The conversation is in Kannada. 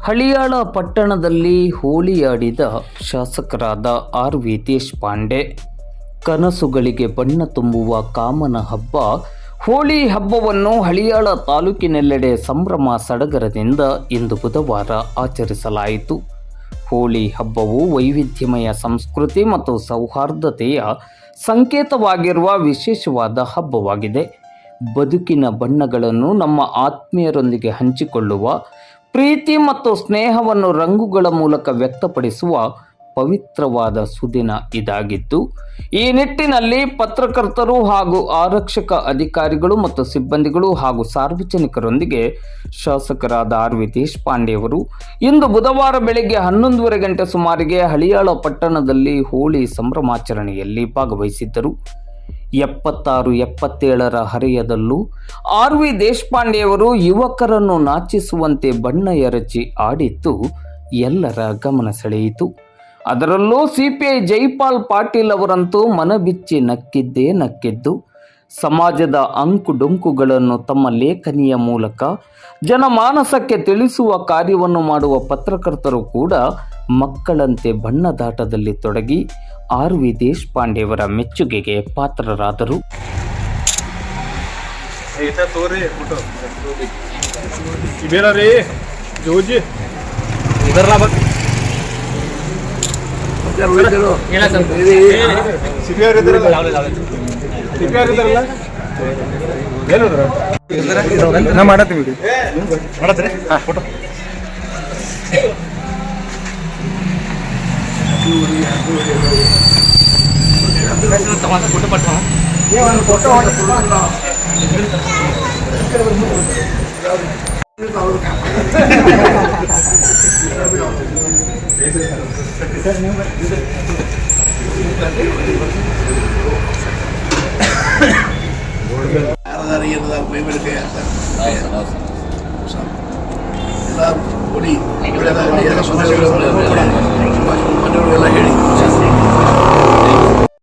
ಹಳಿಯಾಳ ಪಟ್ಟಣದಲ್ಲಿ ಹೋಳಿಯಾಡಿದ ಶಾಸಕರಾದ ಆರ್.ವಿ. ದೇಶಪಾಂಡೆ. ಕನಸುಗಳಿಗೆ ಬಣ್ಣ ತುಂಬುವ ಕಾಮನ ಹಬ್ಬ ಹೋಳಿ ಹಬ್ಬವನ್ನು ಹಳಿಯಾಳ ತಾಲೂಕಿನೆಲ್ಲೆಡೆ ಸಂಭ್ರಮ ಸಡಗರದಿಂದ ಇಂದು ಬುಧವಾರ ಆಚರಿಸಲಾಯಿತು. ಹೋಳಿ ಹಬ್ಬವು ವೈವಿಧ್ಯಮಯ ಸಂಸ್ಕೃತಿ ಮತ್ತು ಸೌಹಾರ್ದತೆಯ ಸಂಕೇತವಾಗಿರುವ ವಿಶೇಷವಾದ ಹಬ್ಬವಾಗಿದೆ. ಬದುಕಿನ ಬಣ್ಣಗಳನ್ನು ನಮ್ಮ ಆತ್ಮೀಯರೊಂದಿಗೆ ಹಂಚಿಕೊಳ್ಳುವ, ಪ್ರೀತಿ ಮತ್ತು ಸ್ನೇಹವನ್ನು ರಂಗುಗಳ ಮೂಲಕ ವ್ಯಕ್ತಪಡಿಸುವ ಪವಿತ್ರವಾದ ಸುದಿನ ಇದಾಗಿದ್ದು, ಈ ನಿಟ್ಟಿನಲ್ಲಿ ಪತ್ರಕರ್ತರು ಹಾಗೂ ಆರಕ್ಷಕ ಅಧಿಕಾರಿಗಳು ಮತ್ತು ಸಿಬ್ಬಂದಿಗಳು ಹಾಗೂ ಸಾರ್ವಜನಿಕರೊಂದಿಗೆ ಶಾಸಕರಾದ ಆರ್.ವಿ. ದೇಶಪಾಂಡೆಯವರು ಇಂದು ಬುಧವಾರ ಬೆಳಗ್ಗೆ 11:30 ಗಂಟೆ ಸುಮಾರಿಗೆ ಹಳಿಯಾಳ ಪಟ್ಟಣದಲ್ಲಿ ಹೋಳಿ ಸಂಭ್ರಮಾಚರಣೆಯಲ್ಲಿ ಭಾಗವಹಿಸಿದ್ದರು. 76-77ರ ಹರೆಯದಲ್ಲೂ ಆರ್.ವಿ. ದೇಶಪಾಂಡೆಯವರು ಯುವಕರನ್ನು ನಾಚಿಸುವಂತೆ ಬಣ್ಣ ಎರಚಿ ಆಡಿದ್ದು ಎಲ್ಲರ ಗಮನ ಸೆಳೆಯಿತು. ಅದರಲ್ಲೂ ಸಿಪಿಐ ಜೈಪಾಲ್ ಪಾಟೀಲ್ ಅವರಂತೂ ಮನಬಿಚ್ಚಿ ನಕ್ಕಿದ್ದೇ ನಕ್ಕಿದ್ದು, ಸಮಾಜದ ಅಂಕುಡೊಂಕುಗಳನ್ನು ತಮ್ಮ ಲೇಖನಿಯ ಮೂಲಕ ಜನಮಾನಸಕ್ಕೆ ತಿಳಿಸುವ ಕಾರ್ಯವನ್ನು ಮಾಡುವ ಪತ್ರಕರ್ತರು ಕೂಡ ಮಕ್ಕಳಂತೆ ಬಣ್ಣದಾಟದಲ್ಲಿ ತೊಡಗಿ ಆರ್.ವಿ. ದೇಶಪಾಂಡೆಯವರ ಮೆಚ್ಚುಗೆಗೆ ಪಾತ್ರರಾದರು. ಎಲ್ಲ ಹೇಳಿ